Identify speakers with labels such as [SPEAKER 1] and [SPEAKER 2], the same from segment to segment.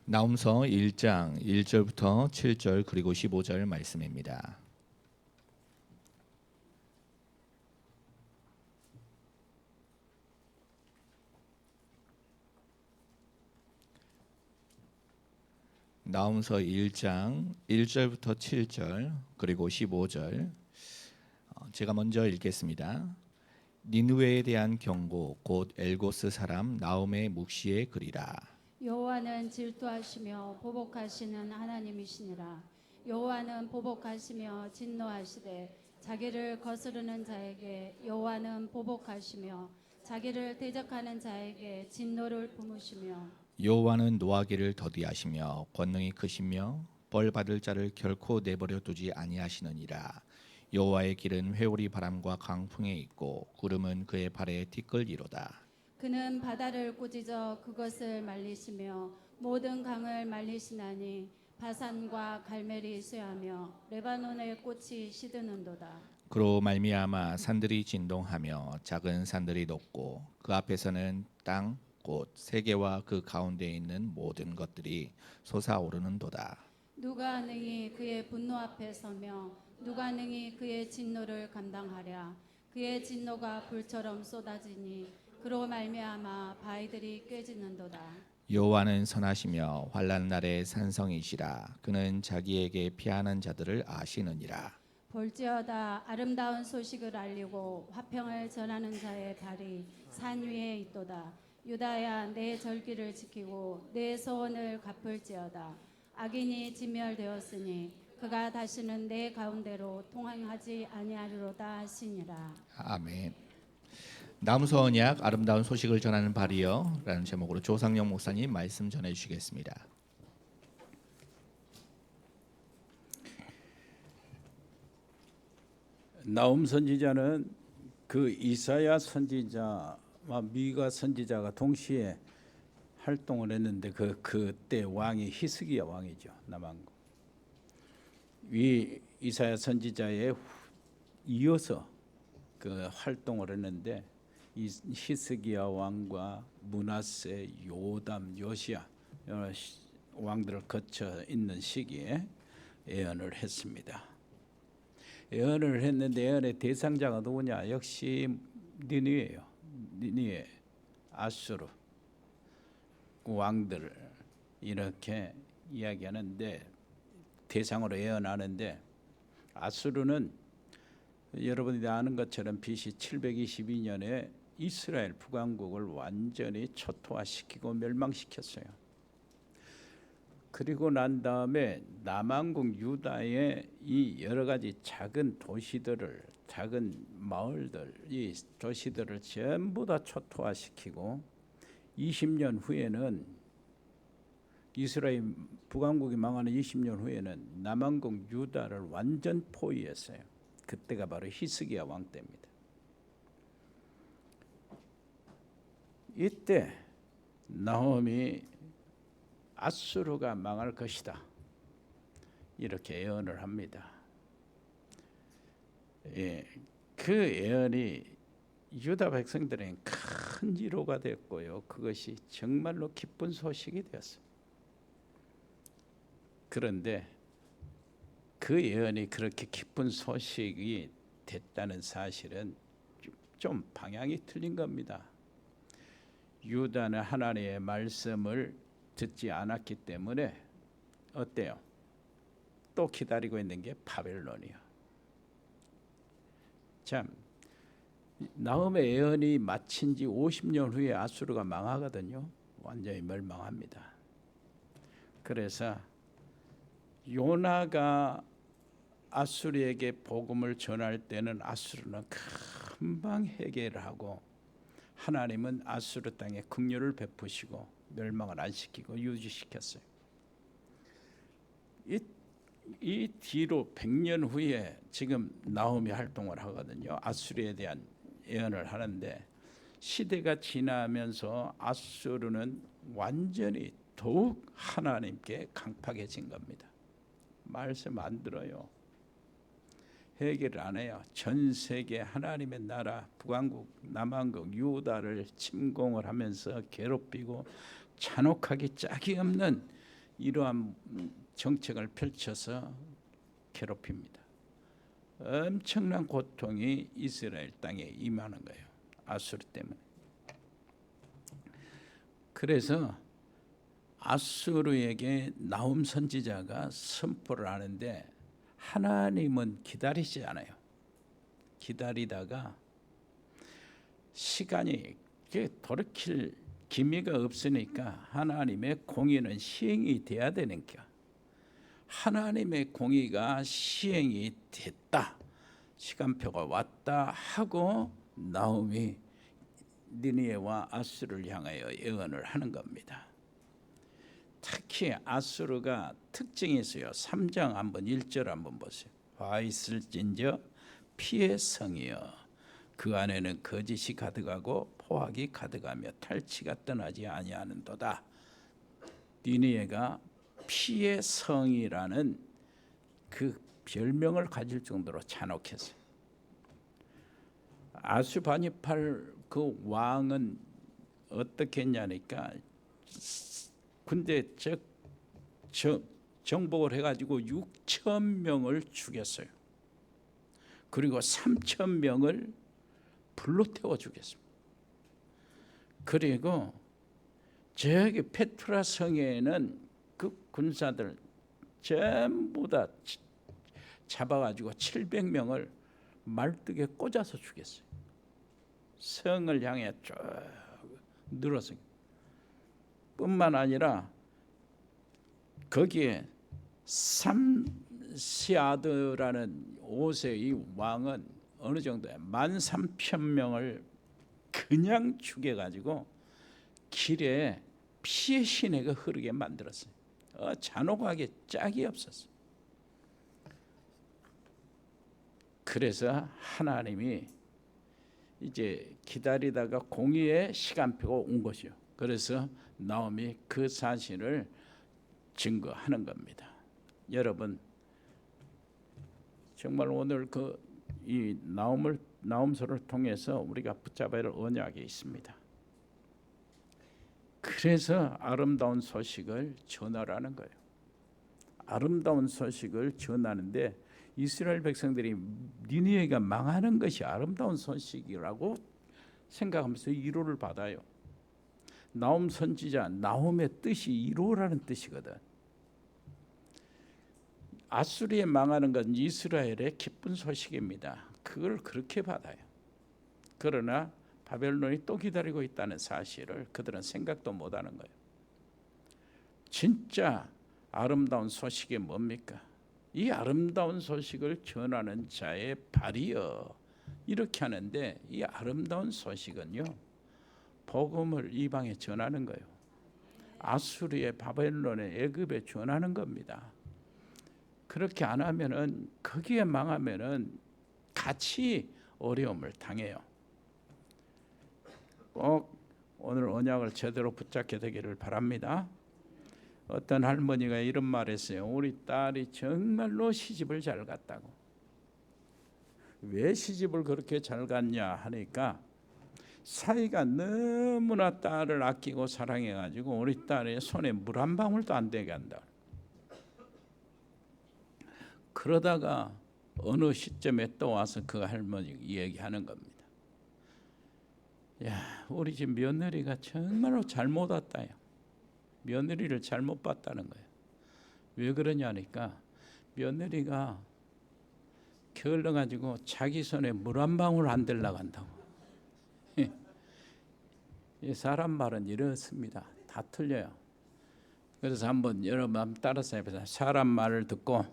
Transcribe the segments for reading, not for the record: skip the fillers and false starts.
[SPEAKER 1] 나홈서 1장 1절부터 7절 그리고 15절 말씀입니다. 나홈서 1장 1절부터 7절 그리고 15절 제가 먼저 읽겠습니다. 니느웨에 대한 경고 곧 엘고스 사람 나홈의 묵시의 글이라.
[SPEAKER 2] 여호와는 질투하시며 보복하시는 하나님이시니라. 여호와는 보복하시며 진노하시되 자기를 거스르는 자에게 여호와는 보복하시며 자기를 대적하는 자에게 진노를 품으시며
[SPEAKER 1] 여호와는 노하기를 더디하시며 권능이 크시며 벌 받을 자를 결코 내버려 두지 아니하시느니라. 여호와의 길은 회오리 바람과 강풍에 있고 구름은 그의 발에 티끌이로다.
[SPEAKER 2] 그는 바다를 꾸짖어 그것을 말리시며 모든 강을 말리시나니 바산과 갈멜이 쇠하며 레바논의 꽃이 시드는도다.
[SPEAKER 1] 그로 말미암아 산들이 진동하며 작은 산들이 높고 그 앞에서는 땅 곧 세계와 그 가운데 있는 모든 것들이 솟아오르는도다.
[SPEAKER 2] 누가 능히 그의 분노 앞에 서며 누가 능히 그의 진노를 감당하랴. 그의 진노가 불처럼 쏟아지니 그로 말미암아 바위들이 깨지는도다.
[SPEAKER 1] 여호와는 선하시며 환난 날의 산성이시라. 그는 자기에게 피하는 자들을 아시느니라.
[SPEAKER 2] 볼지어다 아름다운 소식을 알리고 화평을 전하는 자의 발이 산 위에 있도다. 유다야 내 절기를 지키고 내 소원을 갚을지어다. 악인이 진멸되었으니 그가 다시는 내 가운데로 통행하지 아니하리로다 하시니라.
[SPEAKER 1] 아멘. 나홈서 언약 아름다운 소식을 전하는 발이여 라는 제목으로 조상영 목사님 말씀 전해 주시겠습니다.
[SPEAKER 3] 나홈 선지자는 그 이사야 선지자와 미가 선지자가 동시에 활동을 했는데 그때 왕이 히스기야 왕이죠. 남왕국. 이 이사야 선지자에 이어서 그 활동을 했는데 이 히스기야 왕과 므낫세, 요담, 요시야 여러 왕들을 거쳐 있는 시기에 예언을 했습니다. 예언을 했는데 예언의 대상자가 누구냐? 역시 니느웨예요. 니느웨, 아수르 왕들 이렇게 이야기하는데 대상으로 예언하는데 아수르는 여러분이 아는 것처럼 BC 722년에 이스라엘 북왕국을 완전히 초토화시키고 멸망시켰어요. 그리고 난 다음에 남왕국 유다의 이 여러 가지 작은 도시들을 작은 마을들 이 도시들을 전부 다 초토화시키고 20년 후에는 이스라엘 북왕국이 망하는 20년 후에는 남왕국 유다를 완전 포위했어요. 그때가 바로 히스기야 왕 때입니다. 이때 나홈이 아수르가 망할 것이다 이렇게 예언을 합니다. 그 예언이 유다 백성들에게 큰 위로가 됐고요. 그것이 정말로 기쁜 소식이 되었습니다. 그런데 그 예언이 그렇게 기쁜 소식이 됐다는 사실은 좀 방향이 틀린 겁니다. 유다는 하나님의 말씀을 듣지 않았기 때문에 어때요? 또 기다리고 있는 게 바벨론이야. 참 나홈의 예언이 마친 지 50년 후에 아수르가 망하거든요. 완전히 멸망합니다. 그래서 요나가 아수르에게 복음을 전할 때는 아수르는 금방 해결을 하고 하나님은 아수르 땅에 긍휼을 베푸시고 멸망을 안 시키고 유지시켰어요. 이 뒤로 100년 후에 지금 나홈이 활동을 하거든요. 아수르에 대한 예언을 하는데 시대가 지나면서 아수르는 완전히 더욱 하나님께 강팍해진 겁니다. 말씀 안 들어요. 해결을 안 해요. 전 세계 하나님의 나라 북왕국, 남왕국, 유다를 침공을 하면서 괴롭히고 잔혹하기 짝이 없는 이러한 정책을 펼쳐서 괴롭힙니다. 엄청난 고통이 이스라엘 땅에 임하는 거예요. 아수르 때문에. 그래서 아수르에게 나훔 선지자가 선포를 하는데 하나님은 기다리지 않아요. 기다리다가 시간이 돌이킬 기미가 없으니까 하나님의 공의는 시행이 돼야 되니까 하나님의 공의가 시행이 됐다. 시간표가 왔다 하고 나훔이 니느웨와 아수르를 향하여 예언을 하는 겁니다. 특히 아수르가 특징이 있어요. 3장 한번 1절 한번 보세요. 화 있을진저 피의 성이여 그 안에는 거짓이 가득하고 포악이 가득하며 탈취가 떠나지 아니하는도다. 니느웨가 피의 성이라는 그 별명을 가질 정도로 잔혹했어요. 아슈바니팔 그 왕은 어떻게 했냐니까 군대 정복을 해가지고 6천 명을 죽였어요. 그리고 3천 명을 불로 태워 죽였습니다. 그리고 저기 페트라 성에는 그 군사들 전부 다 잡아가지고 700명을 말뚝에 꽂아서 죽였어요. 성을 향해 쭉 늘어서 뿐만 아니라 거기에 삼시아드라는 5세의 왕은 어느 정도야 13,000명을 그냥 죽여가지고 길에 피의 시내가 흐르게 만들었어요. 잔혹하게 짝이 없었어요. 그래서 하나님이 이제 기다리다가 공의의 시간표가 온 것이요. 그래서 나홈이 그 사실을 증거하는 겁니다. 여러분 정말 오늘 이 나홈서를 통해서 우리가 붙잡아야 할 언약이 있습니다. 그래서 아름다운 소식을 전하라는 거예요. 아름다운 소식을 전하는데 이스라엘 백성들이 니느웨가 망하는 것이 아름다운 소식이라고 생각하면서 위로를 받아요. 나홈 선지자 나홈의 뜻이 위로라는 뜻이거든. 아수리에 망하는 건 이스라엘의 기쁜 소식입니다. 그걸 그렇게 받아요. 그러나 바벨론이 또 기다리고 있다는 사실을 그들은 생각도 못하는 거예요. 진짜 아름다운 소식이 뭡니까? 이 아름다운 소식을 전하는 자의 발이여 이렇게 하는데 이 아름다운 소식은요 복음을 이방에 전하는 거예요. 아수르의 바벨론의 애굽에 전하는 겁니다. 그렇게 안 하면은 거기에 망하면은 같이 어려움을 당해요. 꼭 오늘 언약을 제대로 붙잡게 되기를 바랍니다. 어떤 할머니가 이런 말했어요. 우리 딸이 정말로 시집을 잘 갔다고. 왜 시집을 그렇게 잘 갔냐 하니까 사위가 너무나 딸을 아끼고 사랑해가지고 우리 딸의 손에 물 한 방울도 안 되게 한다. 그러다가 어느 시점에 또 와서 그 할머니 얘기하는 겁니다. 야, 우리 집 며느리가 정말로 잘못 왔다요. 며느리를 잘못 봤다는 거예요. 왜 그러냐니까 며느리가 게을러가지고 자기 손에 물 한 방울 안 들라고 한다고. 이 사람 말은 이렇습니다. 다 틀려요. 그래서 한번 여러분 한번 따라서 해보세요. 사람 말을 듣고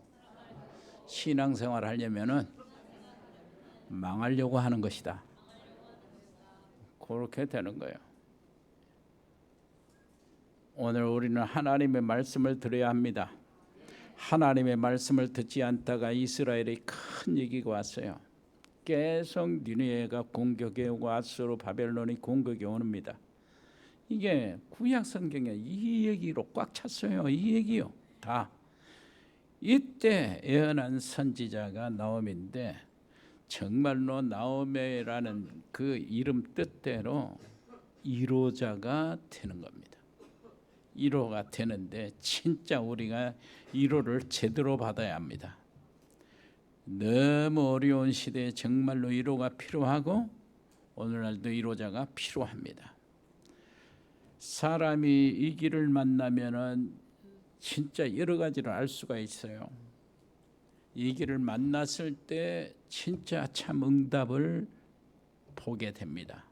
[SPEAKER 3] 신앙생활 하려면은 망하려고 하는 것이다. 그렇게 되는 거예요. 오늘 우리는 하나님의 말씀을 들어야 합니다. 하나님의 말씀을 듣지 않다가 이스라엘이 큰 얘기가 왔어요. 계속 니느웨가 공격해 오고 아수르 바벨론이 공격해 옵니다. 이게 구약 성경에 이 얘기로 꽉 찼어요. 이 얘기요. 다. 이때 예언한 선지자가 나홈인데 정말로 나홈이라는 그 이름 뜻대로 이로자가 되는 겁니다. 위로가 되는데 진짜 우리가 위로를 제대로 받아야 합니다. 너무 어려운 시대에 정말로 위로가 필요하고 오늘날도 위로자가 필요합니다. 사람이 이 길을 만나면은 진짜 여러 가지를 알 수가 있어요. 이 길을 만났을 때 진짜 참 응답을 보게 됩니다.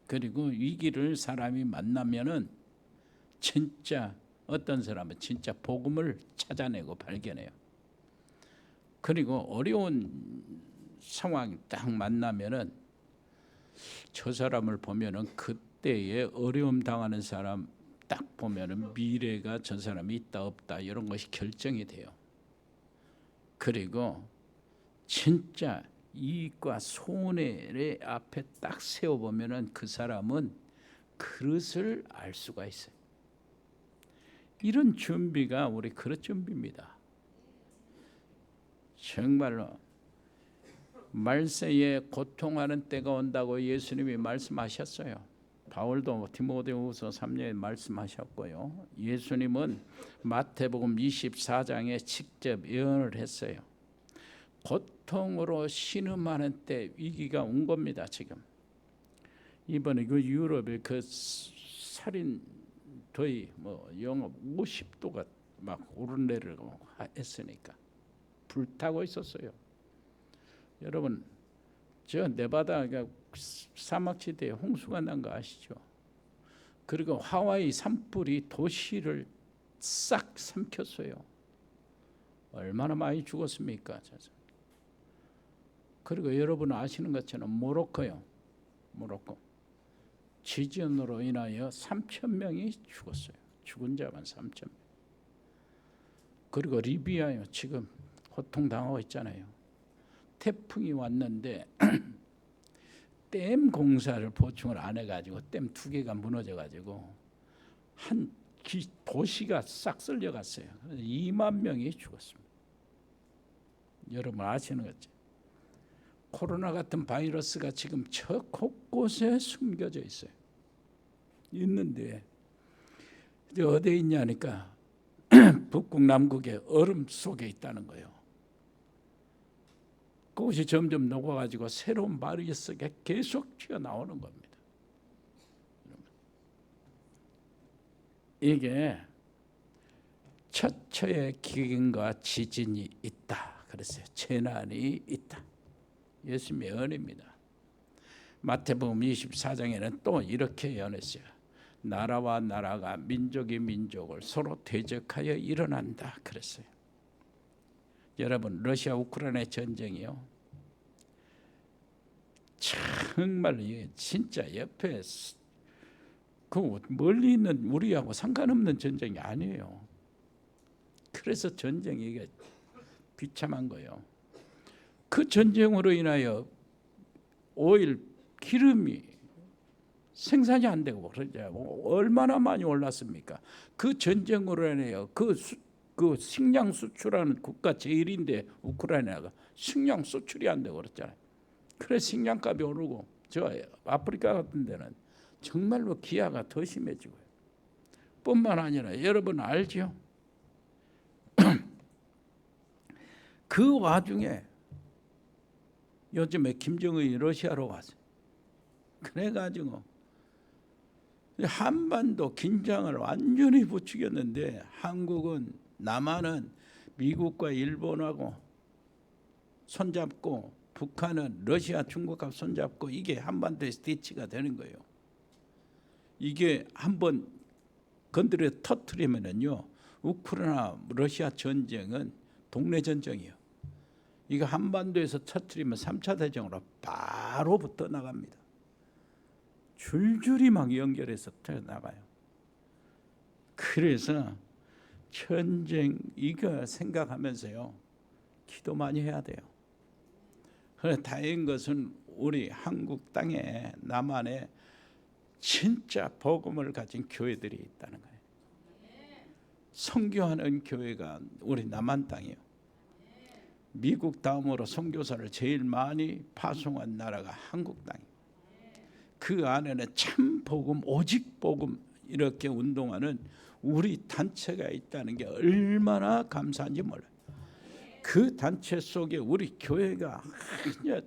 [SPEAKER 3] 그리고 이 길을 사람이 만나면은 진짜 어떤 사람은 진짜 복음을 찾아내고 발견해요. 그리고 어려운 상황이 딱 만나면은 저 사람을 보면은 그때에 어려움 당하는 사람 딱 보면은 미래가 저 사람이 있다 없다 이런 것이 결정이 돼요. 그리고 진짜 이익과 손해의 앞에 딱 세워 보면은 그 사람은 그릇을 알 수가 있어요. 이런 준비가 우리 그릇 준비입니다. 정말로 말세에 고통하는 때가 온다고 예수님이 말씀하셨어요. 바울도 디모데후서 3장에 말씀하셨고요. 예수님은 마태복음 24장에 직접 예언을 했어요. 고통으로 신음하는 때 위기가 온 겁니다. 지금 이번에 그 유럽의 그 살인 더위 영하 50도가 막 오르내리고 했으니까 불타고 있었어요. 여러분 저 네바다 사막지대에 홍수가 난 거 아시죠? 그리고 하와이 산불이 도시를 싹 삼켰어요. 얼마나 많이 죽었습니까? 그리고 여러분 아시는 것처럼 모로코요. 모로코 지진으로 인하여 3,000명이 죽었어요. 죽은 자만 3,000명. 그리고 리비아요. 지금 고통당하고 있잖아요. 태풍이 왔는데 댐 공사를 보충을 안 해가지고 댐 2개가 무너져가지고 한 도시가 싹 쓸려갔어요. 2만 명이 죽었습니다. 여러분 아시는 거죠? 코로나 같은 바이러스가 지금 저 곳곳에 숨겨져 있어요. 있는데 이제 어디에 있냐니까 북극 남극의 얼음 속에 있다는 거예요. 그것이 점점 녹아가지고 새로운 바이러스가 계속 튀어나오는 겁니다. 이게 처처의 기근과 지진이 있다. 그랬어요. 재난이 있다. 예수님의 예언입니다. 마태복음 24장에는 또 이렇게 예언했어요. 나라와 나라가 민족이 민족을 서로 대적하여 일어난다. 그랬어요. 여러분 러시아 우크라이나 전쟁이요. 정말 이게 진짜 옆에 그 멀리 있는 우리하고 상관없는 전쟁이 아니에요. 그래서 전쟁이 이게 비참한 거예요. 그 전쟁으로 인하여 오일 기름이 생산이 안 되고 그러죠. 얼마나 많이 올랐습니까? 그 전쟁으로 인하여 그 식량 수출하는 국가 제일인데 우크라이나가 식량 수출이 안 되고 그랬잖아요. 그래서 식량값이 오르고 저 아프리카 같은 데는 정말로 기아가 더 심해지고요. 뿐만 아니라 여러분 알죠? 그 와중에 요즘에 김정은이 러시아로 갔어요. 그래가지고 한반도 긴장을 완전히 부추겼는데 한국은 남한은 미국과 일본하고 손잡고 북한은 러시아, 중국하고 손잡고 이게 한반도에서 대치가 되는 거예요. 이게 한번 건드려 터뜨리면은요, 우크라이나 러시아 전쟁은 동네 전쟁이에요. 이거 한반도에서 터뜨리면 3차 대전으로 바로 붙어 나갑니다. 줄줄이 막 연결해서 나가요. 그래서 전쟁 이거 생각하면서요, 기도 많이 해야 돼요. 그래 다행인 것은 우리 한국 땅에 남한에 진짜 복음을 가진 교회들이 있다는 거예요. 선교하는 교회가 우리 남한 땅이에요. 미국 다음으로 선교사를 제일 많이 파송한 나라가 한국 땅이에요. 그 안에는 참 복음, 오직 복음 이렇게 운동하는 우리 단체가 있다는 게 얼마나 감사한지 몰라요. 그 단체 속에 우리 교회가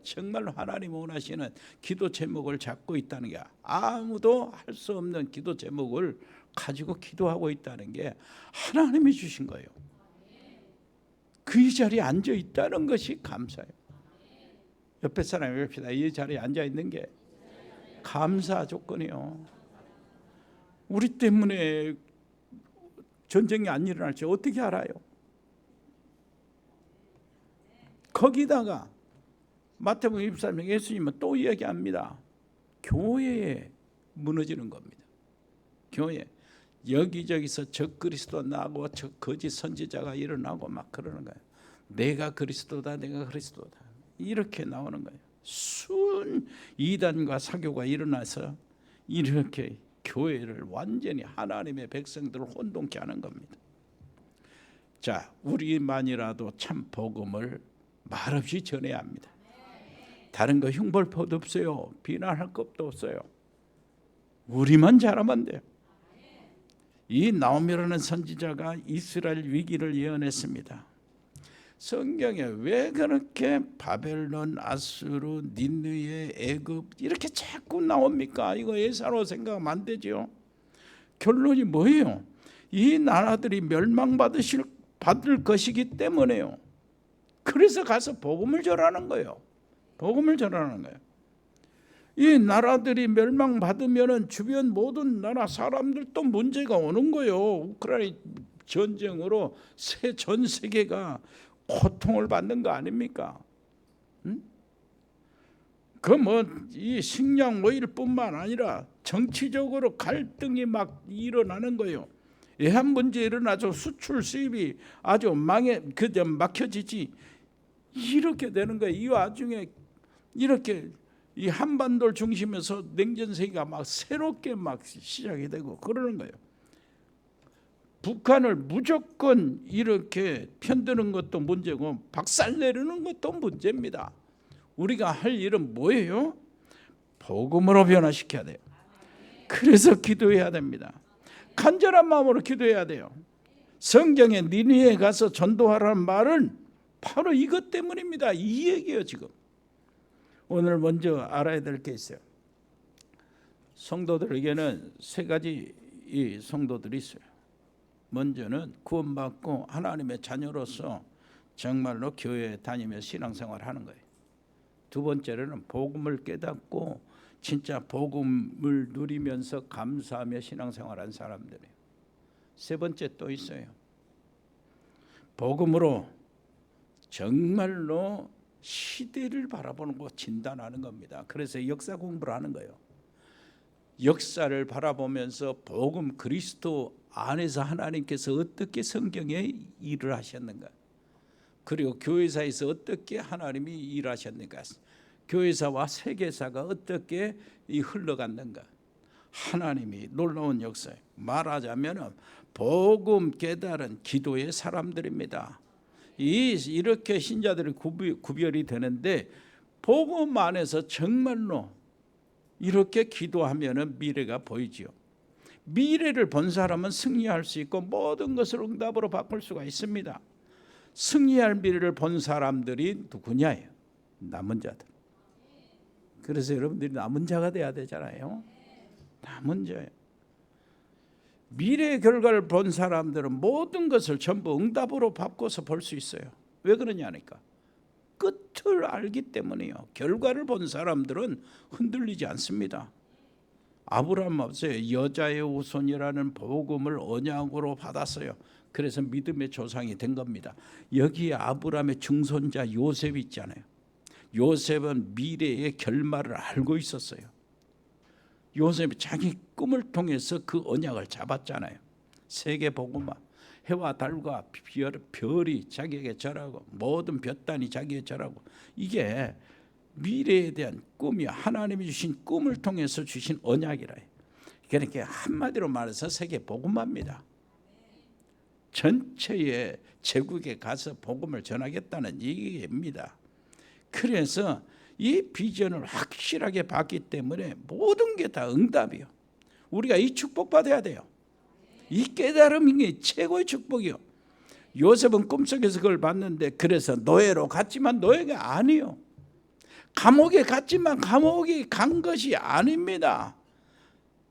[SPEAKER 3] 정말 하나님 원하시는 기도 제목을 잡고 있다는 게, 아무도 할 수 없는 기도 제목을 가지고 기도하고 있다는 게 하나님이 주신 거예요. 그 자리에 앉아 있다는 것이 감사해요. 옆에 사람이 봅시다. 이 자리에 앉아 있는 게 감사 조건이요. 우리 때문에 전쟁이 안 일어날지 어떻게 알아요? 거기다가 마태복음 24장 예수님은 또 이야기합니다. 교회에 무너지는 겁니다. 교회 여기저기서 적그리스도 나고 거짓 선지자가 일어나고 막 그러는 거예요. 내가 그리스도다, 내가 그리스도다, 이렇게 나오는 거예요. 순 이단과 사교가 일어나서 이렇게 교회를 완전히 하나님의 백성들을 혼돈케 하는 겁니다. 자, 우리만이라도 참 복음을 말없이 전해야 합니다. 다른 거 흉볼 것도 없어요. 비난할 것도 없어요. 우리만 잘하면 돼요. 이 나오미라는 선지자가 이스라엘 위기를 예언했습니다. 성경에 왜 그렇게 바벨론, 아수르, 니느웨, 애굽 이렇게 자꾸 나옵니까? 이거 예사로 생각하면 안 되죠. 결론이 뭐예요? 이 나라들이 멸망받을 것이기 때문에요. 그래서 가서 복음을 전하는 거예요. 복음을 전하는 거예요. 이 나라들이 멸망받으면 주변 모든 나라 사람들도 문제가 오는 거예요. 우크라이나 전쟁으로 전 세계가 고통을 받는 거 아닙니까? 응? 그 이 식량 오일뿐만 아니라 정치적으로 갈등이 막 일어나는 거예요. 외환 문제 일어나죠. 수출 수입이 아주 막혀지지. 이렇게 되는 거예요. 이 와중에 이렇게 이 한반도를 중심에서 냉전 세계가 막 새롭게 막 시작이 되고 그러는 거예요. 북한을 무조건 이렇게 편드는 것도 문제고 박살내려는 것도 문제입니다. 우리가 할 일은 뭐예요? 복음으로 변화시켜야 돼요. 그래서 기도해야 됩니다. 간절한 마음으로 기도해야 돼요. 성경에 니느웨에 가서 전도하라는 말은 바로 이것 때문입니다. 이 얘기예요. 지금 오늘 먼저 알아야 될 게 있어요. 성도들에게는 세 가지 이 성도들이 있어요. 먼저는 구원받고 하나님의 자녀로서 정말로 교회에 다니며 신앙생활을 하는 거예요. 두 번째로는 복음을 깨닫고 진짜 복음을 누리면서 감사하며 신앙생활한 사람들이에요. 세 번째 또 있어요. 복음으로 정말로 시대를 바라보는 거 진단하는 겁니다. 그래서 역사 공부를 하는 거예요. 역사를 바라보면서 복음 그리스도 안에서 하나님께서 어떻게 성경에 일을 하셨는가, 그리고 교회사에서 어떻게 하나님이 일하셨는가, 교회사와 세계사가 어떻게 흘러갔는가, 하나님이 놀라운 역사예요. 말하자면 복음 깨달은 기도의 사람들입니다. 이렇게 신자들이 구별이 되는데, 복음 안에서 정말로 이렇게 기도하면 미래가 보이지요. 미래를 본 사람은 승리할 수 있고 모든 것을 응답으로 바꿀 수가 있습니다. 승리할 미래를 본 사람들이 누구냐예요? 남은 자들. 그래서 여러분들이 남은 자가 돼야 되잖아요. 남은 자예요. 미래의 결과를 본 사람들은 모든 것을 전부 응답으로 바꿔서 볼 수 있어요. 왜 그러냐니까, 끝을 알기 때문이에요. 결과를 본 사람들은 흔들리지 않습니다. 아브라함 없어요. 여자의 후손이라는 복음을 언약으로 받았어요. 그래서 믿음의 조상이 된 겁니다. 여기에 아브라함의 증손자 요셉 있잖아요. 요셉은 미래의 결말을 알고 있었어요. 요셉이 자기 꿈을 통해서 그 언약을 잡았잖아요. 세계 복음화, 해와 달과 별이 자기에게 절하고 모든 볕단이 자기에게 절하고, 이게 미래에 대한 꿈이 하나님이 주신 꿈을 통해서 주신 언약이라 해요. 그러니까 한마디로 말해서 세계 복음화입니다. 전체의 제국에 가서 복음을 전하겠다는 얘기입니다. 그래서 이 비전을 확실하게 봤기 때문에 모든 게 다 응답이요. 우리가 이 축복 받아야 돼요. 이 깨달음이 최고의 축복이요. 요셉은 꿈속에서 그걸 봤는데 그래서 노예로 갔지만 노예가 아니요. 감옥에 갔지만 감옥에 간 것이 아닙니다.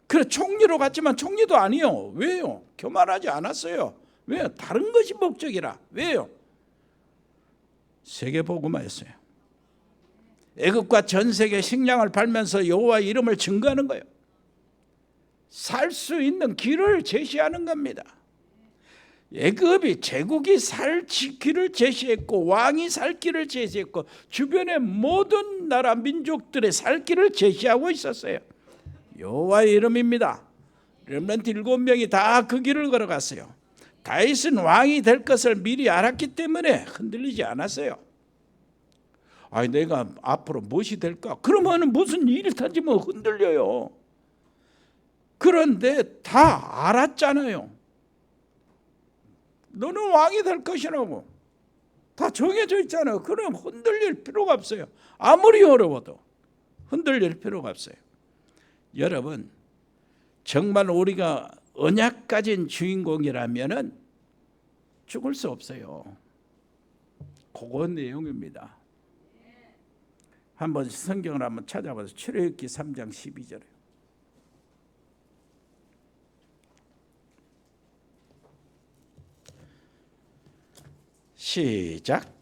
[SPEAKER 3] 그래 총리로 갔지만 총리도 아니요. 왜요? 교만하지 않았어요. 왜요? 다른 것이 목적이라. 왜요? 세계복음화였어요. 애굽과 전 세계 식량을 팔면서 여호와의 이름을 증거하는 거예요. 살 수 있는 길을 제시하는 겁니다. 애굽이 제국이 살 길을 제시했고 왕이 살 길을 제시했고 주변의 모든 나라 민족들의 살 길을 제시하고 있었어요. 여호와의 이름입니다. 렘넌트 7명이 다 그 길을 걸어갔어요. 다윗은 왕이 될 것을 미리 알았기 때문에 흔들리지 않았어요. 아니 내가 앞으로 무엇이 될까? 그러면 무슨 일이 터지면 흔들려요. 그런데 다 알았잖아요. 너는 왕이 될 것이라고 다 정해져 있잖아요. 그럼 흔들릴 필요가 없어요. 아무리 어려워도 흔들릴 필요가 없어요. 여러분 정말 우리가 언약 가진 주인공이라면은 죽을 수 없어요. 그거 내용입니다. 한번 성경을 한번 찾아봐서 출애굽기 3장 12절에 시작.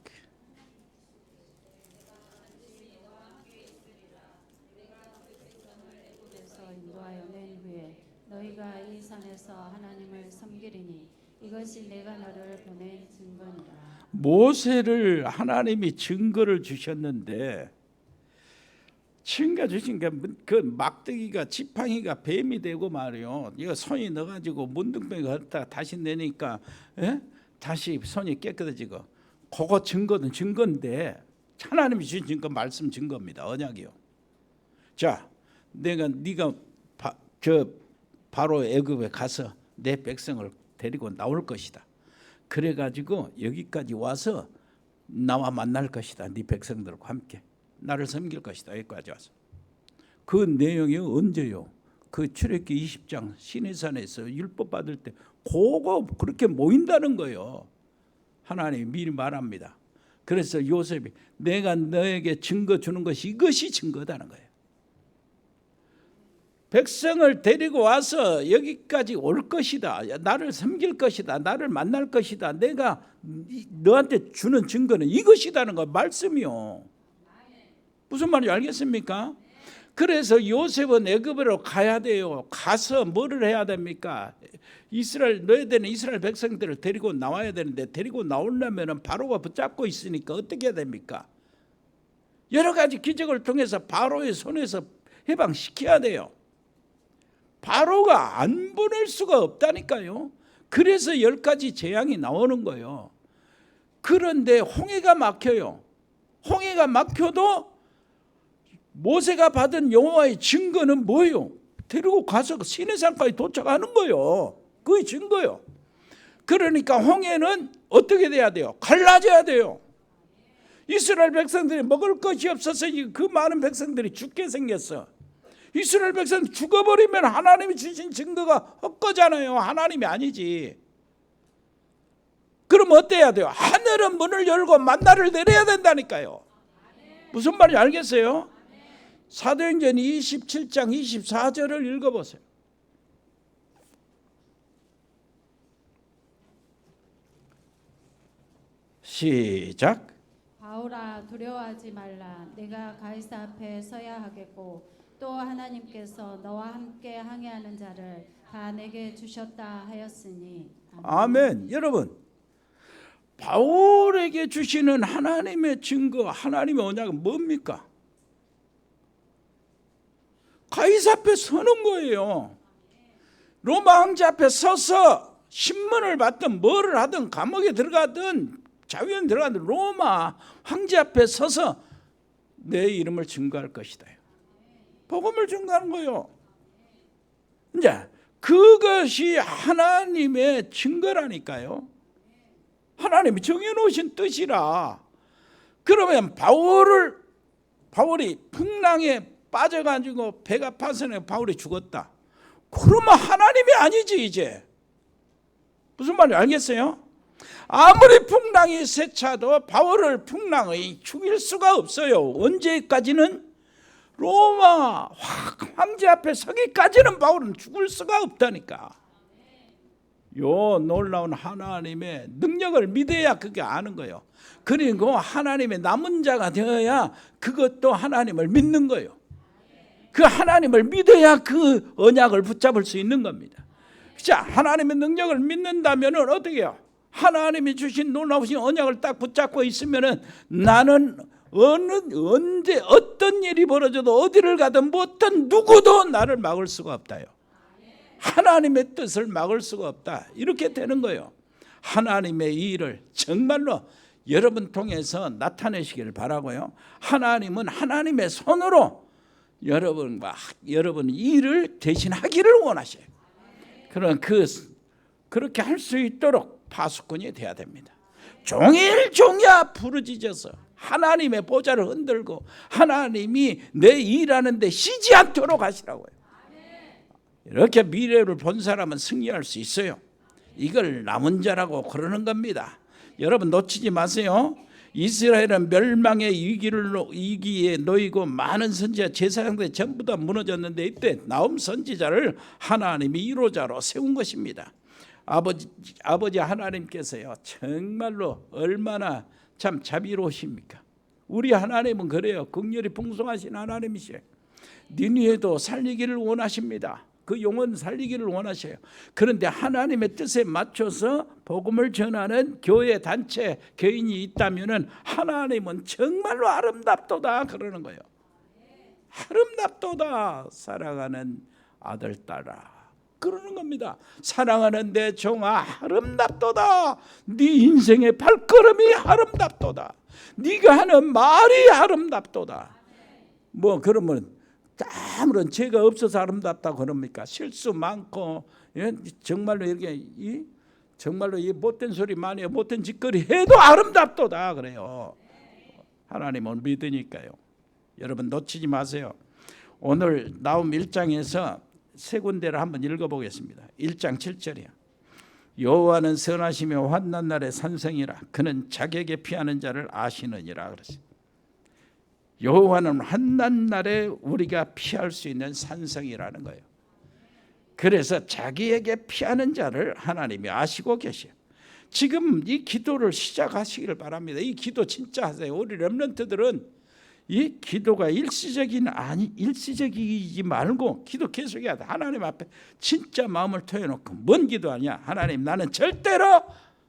[SPEAKER 2] 인도하여 낸 후에 너희가 이 산에서 하나님을 섬기리니 이것이 내가 너를 보낸 증거니라.
[SPEAKER 3] 모세를 하나님이 증거를 주셨는데 증거 주신 그 막대기가 지팡이가 뱀이 되고 말이요. 이거 손이 넣어가지고 문둥병이 걷다 다시 내니까 다시 손이 깨끗해지고 그거 증거는 증거인데 하나님이 주신 증거 말씀 증거입니다. 언약이요. 자, 네가 바로 애굽에 가서 내 백성을 데리고 나올 것이다. 그래가지고 여기까지 와서 나와 만날 것이다. 네 백성들과 함께 나를 섬길 것이다. 여기까지 와서 그 내용이 언제요? 그 출애굽기 20장 시내산에서 율법 받을 때 그거 그렇게 모인다는 거예요. 하나님이 미리 말합니다. 그래서 요셉이 내가 너에게 증거 주는 것이 이것이 증거다는 거예요. 백성을 데리고 와서 여기까지 올 것이다. 나를 섬길 것이다. 나를 만날 것이다. 내가 너한테 주는 증거는 이것이다는 거 말씀이요. 무슨 말인지 알겠습니까? 그래서 요셉은 애굽으로 가야 돼요. 가서 뭐를 해야 됩니까? 너희들은 이스라엘 백성들을 데리고 나와야 되는데 데리고 나오려면 바로가 붙잡고 있으니까 어떻게 해야 됩니까? 여러 가지 기적을 통해서 바로의 손에서 해방시켜야 돼요. 바로가 안 보낼 수가 없다니까요. 그래서 10가지 재앙이 나오는 거예요. 그런데 홍해가 막혀요. 홍해가 막혀도 모세가 받은 여호와의 증거는 뭐예요? 데리고 가서 시내산까지 도착하는 거예요. 그게 증거예요. 그러니까 홍해는 어떻게 돼야 돼요? 갈라져야 돼요. 이스라엘 백성들이 먹을 것이 없어서 그 많은 백성들이 죽게 생겼어. 이스라엘 백성 죽어버리면 하나님이 주신 증거가 헛거잖아요. 하나님이 아니지. 그럼 어때야 돼요? 하늘은 문을 열고 만나를 내려야 된다니까요. 무슨 말인지 알겠어요? 사도행전 27장 24절을 읽어보세요. 시작.
[SPEAKER 2] 바울아 두려워하지 말라. 내가 가이사 앞에 서야 하겠고 또 하나님께서 너와 함께 항해하는 자를 다 내게 주셨다 하였으니.
[SPEAKER 3] 아멘. 여러분 바울에게 주시는 하나님의 증거, 하나님의 언약은 뭡니까? 가이사 앞에 서는 거예요. 로마 황제 앞에 서서 신문을 받든 뭐를 하든 감옥에 들어가든 자위원 들어가든 로마 황제 앞에 서서 내 이름을 증거할 것이다. 복음을 증거하는 거예요. 이제 그것이 하나님의 증거라니까요. 하나님이 정해놓으신 뜻이라. 그러면 바울이 풍랑에 빠져가지고 배가 파선해 바울이 죽었다. 그러면 하나님이 아니지 이제. 무슨 말인지 알겠어요? 아무리 풍랑이 세차도 바울을 풍랑의 죽일 수가 없어요. 언제까지는? 로마 황제 앞에 서기까지는 바울은 죽을 수가 없다니까. 요 놀라운 하나님의 능력을 믿어야 그게 아는 거예요. 그리고 하나님의 남은 자가 되어야 그것도 하나님을 믿는 거예요. 그 하나님을 믿어야 그 언약을 붙잡을 수 있는 겁니다. 자, 하나님의 능력을 믿는다면 어떻게 해요? 하나님이 주신 놀라우신 언약을 딱 붙잡고 있으면 나는 언제 어떤 일이 벌어져도 어디를 가든 어떤 누구도 나를 막을 수가 없다요. 하나님의 뜻을 막을 수가 없다. 이렇게 되는 거예요. 하나님의 일을 정말로 여러분 통해서 나타내시기를 바라고요. 하나님은 하나님의 손으로 여러분과 여러분 일을 대신하기를 원하셔요. 그런 그렇게 할 수 있도록 파수꾼이 돼야 됩니다. 종일종야 부르짖어서 하나님의 보좌를 흔들고 하나님이 내 일하는데 쉬지 않도록 하시라고요. 이렇게 미래를 본 사람은 승리할 수 있어요. 이걸 남은 자라고 그러는 겁니다. 여러분 놓치지 마세요. 이스라엘은 멸망의 위기에 놓이고 많은 선지자 제사장들이 전부 다 무너졌는데 이때 나홈 선지자를 하나님이 1호자로 세운 것입니다. 아버지 하나님께서요 정말로 얼마나 참 자비로우십니까? 우리 하나님은 그래요. 긍휼이 풍성하신 하나님이시에요. 니느웨도 살리기를 원하십니다. 그 영혼 살리기를 원하셔요. 그런데 하나님의 뜻에 맞춰서 복음을 전하는 교회 단체 교인이 있다면 하나님은 정말로 아름답도다 그러는 거예요. 아름답도다 사랑하는 아들 딸아 그러는 겁니다. 사랑하는 내 종아 아름답도다. 네 인생의 발걸음이 아름답도다. 네가 하는 말이 아름답도다. 뭐 그러면 아무런 죄가 없어서 아름답다고 그럽니까? 실수 많고 정말로 이렇게 정말로 이 못된 소리 많이 못된 짓거리 해도 아름답도다 그래요. 하나님은 믿으니까요. 여러분 놓치지 마세요. 오늘 나홈 1장에서 세 군데를 한번 읽어보겠습니다. 1장 7절이요. 여호와는 선하시며 환난 날에 산성이라 그는 자기에게 피하는 자를 아시느니라 그랬어요. 여호와는 환난 날에 우리가 피할 수 있는 산성이라는 거예요. 그래서 자기에게 피하는 자를 하나님이 아시고 계셔요. 지금 이 기도를 시작하시기를 바랍니다. 이 기도 진짜 하세요. 우리 렘넌트들은 이 기도가 일시적이지 말고 기도 계속해야 돼. 하나님 앞에 진짜 마음을 토해놓고 뭔 기도 아니야. 하나님 나는 절대로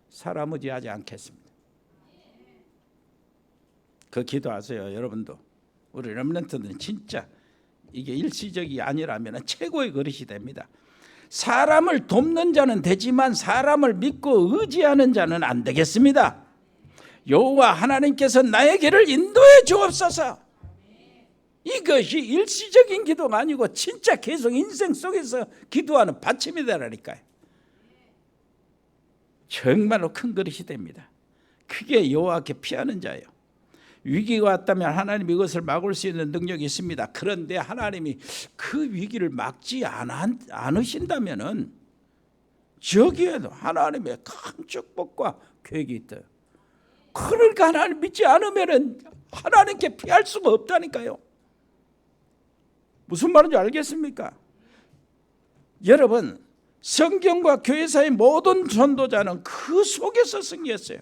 [SPEAKER 3] 사람 의지하지 않겠습니다. 그 기도하세요. 여러분도 우리 렘넌트들은 진짜 이게 일시적이 아니라면 최고의 그릇이 됩니다. 사람을 돕는 자는 되지만 사람을 믿고 의지하는 자는 안 되겠습니다. 여호와 하나님께서 나의 길을 인도해 주옵소서. 이것이 일시적인 기도가 아니고 진짜 계속 인생 속에서 기도하는 받침이 되라니까요. 정말로 큰 그릇이 됩니다. 그게 여호와께 피하는 자예요. 위기가 왔다면 하나님이 이것을 막을 수 있는 능력이 있습니다. 그런데 하나님이 그 위기를 막지 않으신다면 저기에도 하나님의 큰 축복과 계획이 있다. 그러니까 하나님 믿지 않으면 하나님께 피할 수가 없다니까요. 무슨 말인지 알겠습니까? 여러분 성경과 교회사의 모든 전도자는 그 속에서 승리했어요.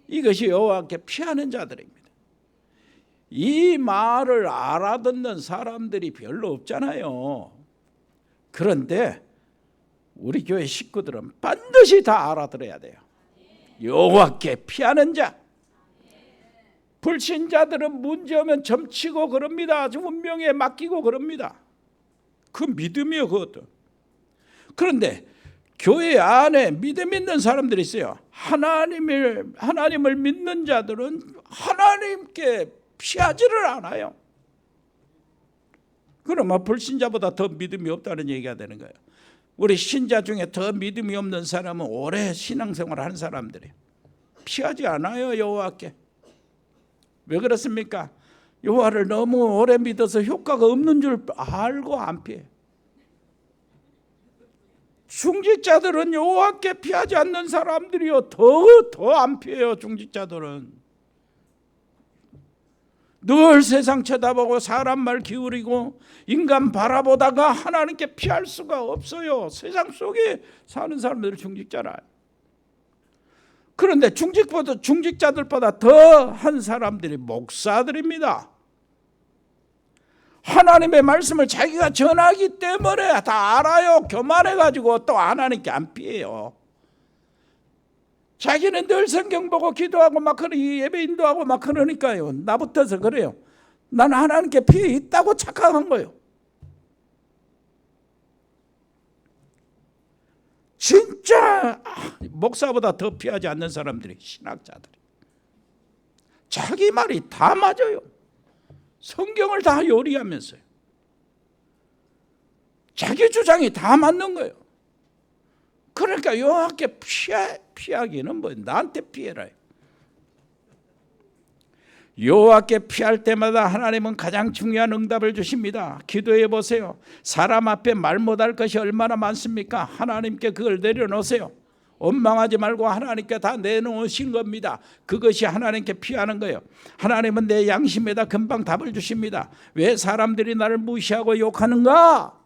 [SPEAKER 3] 이것이 여호와께 피하는 자들입니다. 이 말을 알아듣는 사람들이 별로 없잖아요. 그런데 우리 교회 식구들은 반드시 다 알아들어야 돼요. 여호와께 피하는 자. 불신자들은 문제오면 점치고 그럽니다. 운명에 맡기고 그럽니다. 그 믿음이요 그것도. 그런데 교회 안에 믿음 있는 사람들이 있어요. 하나님을 믿는 자들은 하나님께 피하지를 않아요. 그러면 불신자보다 더 믿음이 없다는 얘기가 되는 거예요. 우리 신자 중에 더 믿음이 없는 사람은 오래 신앙생활을 한 사람들이에요. 피하지 않아요 여호와께. 왜 그렇습니까? 여호와를 너무 오래 믿어서 효과가 없는 줄 알고 안 피해요. 중직자들은 여호와께 피하지 않는 사람들이요 더 안 피해요. 중직자들은 늘 세상 쳐다보고 사람 말 기울이고 인간 바라보다가 하나님께 피할 수가 없어요. 세상 속에 사는 사람들이 중직자라. 그런데 중직자들보다 더한 사람들이 목사들입니다. 하나님의 말씀을 자기가 전하기 때문에 다 알아요. 교만해가지고 또 하나님께 안 피해요. 자기는 늘 성경 보고 기도하고 막 예배 인도하고 막 그러니까요. 나부터서 그래요. 나는 하나님께 피해 있다고 착각한 거예요. 진짜 목사보다 더 피하지 않는 사람들이 신학자들이. 자기 말이 다 맞아요. 성경을 다 요리하면서요. 자기 주장이 다 맞는 거예요. 그러니까 여호와께 피하기는 뭐 나한테 피해라. 여호와께 피할 때마다 하나님은 가장 중요한 응답을 주십니다. 기도해 보세요. 사람 앞에 말 못할 것이 얼마나 많습니까? 하나님께 그걸 내려놓으세요. 원망하지 말고 하나님께 다 내놓으신 겁니다. 그것이 하나님께 피하는 거예요. 하나님은 내 양심에다 금방 답을 주십니다. 왜 사람들이 나를 무시하고 욕하는가?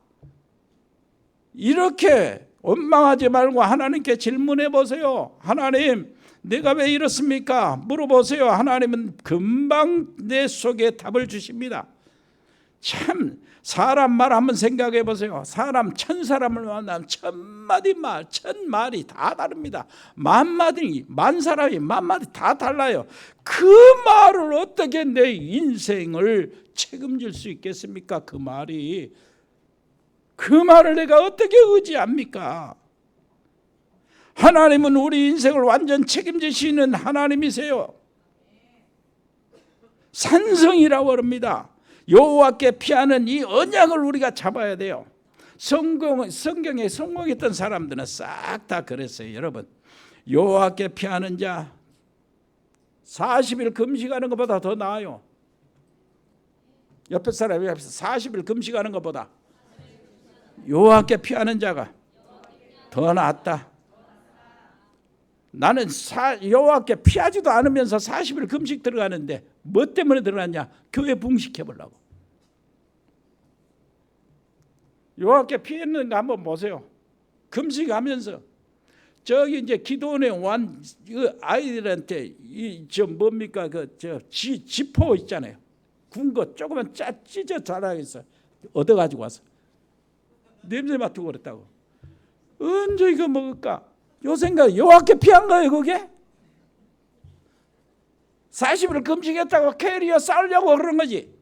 [SPEAKER 3] 이렇게 원망하지 말고 하나님께 질문해 보세요. 하나님, 내가 왜 이렇습니까? 물어보세요. 하나님은 금방 내 속에 답을 주십니다. 참 사람 말 한번 생각해 보세요. 천 사람을 만나면 천 말이 다 다릅니다. 만 사람이 만 마디 다 달라요. 그 말을 어떻게 내 인생을 책임질 수 있겠습니까? 그 말을 내가 어떻게 의지합니까? 하나님은 우리 인생을 완전 책임지시는 하나님이세요. 산성이라고 합니다. 여호와께 피하는 이 언약을 우리가 잡아야 돼요. 성경에 성공했던 사람들은 싹 다 그랬어요. 여러분, 여호와께 피하는 자 40일 금식하는 것보다 더 나아요. 옆에 사람이 앞에서 40일 금식하는 것보다 여호와께 피하는 자가 더 낫다. 나는 여호와께 피하지도 않으면서 40일 금식 들어가는데 뭐 때문에 들어갔냐? 교회 붕식해 보려고. 여호와께 피했는가 한번 보세요. 금식하면서 저기 이제 기도원에 온 아이들한테 뭡니까 지포 있잖아요. 군 거 조금만 찢어 자라겠어. 얻어가지고 와서 냄새 맡고 그랬다고. 언제 이거 먹을까? 요 생각 여호와께 피한 거예요. 그게 40일 금식했다고 캐리어 싸우려고 그런 거지.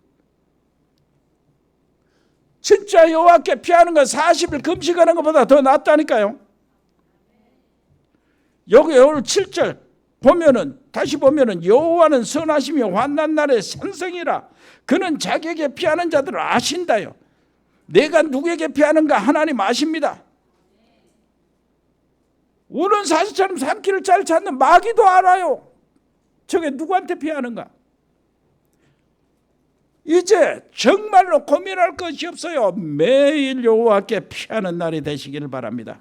[SPEAKER 3] 진짜 여호와께 피하는 건 40일 금식하는 것보다 더 낫다니까요. 여기 오늘 7절 다시 보면은 여호와는 선하시며 환난 날에 산성이라. 그는 자기에게 피하는 자들을 아신다요. 내가 누구에게 피하는가 하나님 아십니다. 우는 사슴처럼 삼키를 잘 찾는 마귀도 알아요. 저게 누구한테 피하는가? 이제 정말로 고민할 것이 없어요. 매일 여호와께 피하는 날이 되시기를 바랍니다.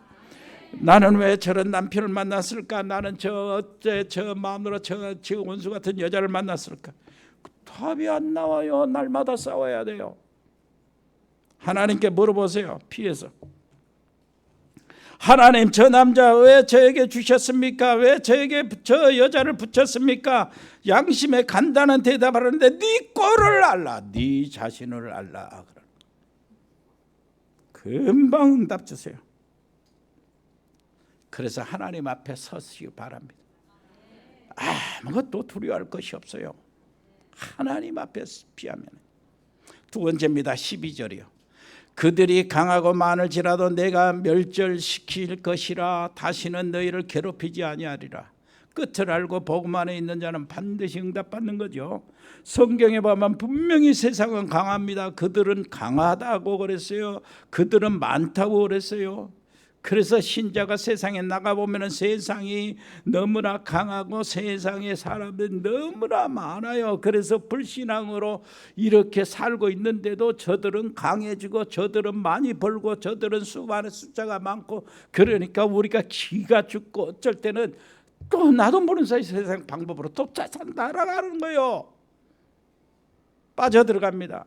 [SPEAKER 3] 나는 왜 저런 남편을 만났을까? 나는 어째 저 마음으로 저 원수 같은 여자를 만났을까? 답이 안 나와요. 날마다 싸워야 돼요. 하나님께 물어보세요. 피해서. 하나님, 저 남자 왜 저에게 주셨습니까? 왜 저에게 저 여자를 붙였습니까? 양심에 간단한 대답을 하는데 네 꼴을 알라, 네 자신을 알라. 금방 응답 주세요. 그래서 하나님 앞에 서시기 바랍니다. 아무것도 두려워할 것이 없어요. 하나님 앞에 피하면. 두 번째입니다. 12절이요. 그들이 강하고 많을지라도 내가 멸절시킬 것이라. 다시는 너희를 괴롭히지 아니하리라. 끝을 알고 복음 안에 있는 자는 반드시 응답받는 거죠. 성경에 보면 분명히 세상은 강합니다. 그들은 강하다고 그랬어요. 그들은 많다고 그랬어요. 그래서 신자가 세상에 나가보면 세상이 너무나 강하고 세상에 사람들이 너무나 많아요. 그래서 불신앙으로 이렇게 살고 있는데도 저들은 강해지고 저들은 많이 벌고 저들은 수많은 숫자가 많고, 그러니까 우리가 기가 죽고 어쩔 때는 또 나도 모르는 사이 세상 방법으로 또 날아가는 거예요. 빠져들어갑니다.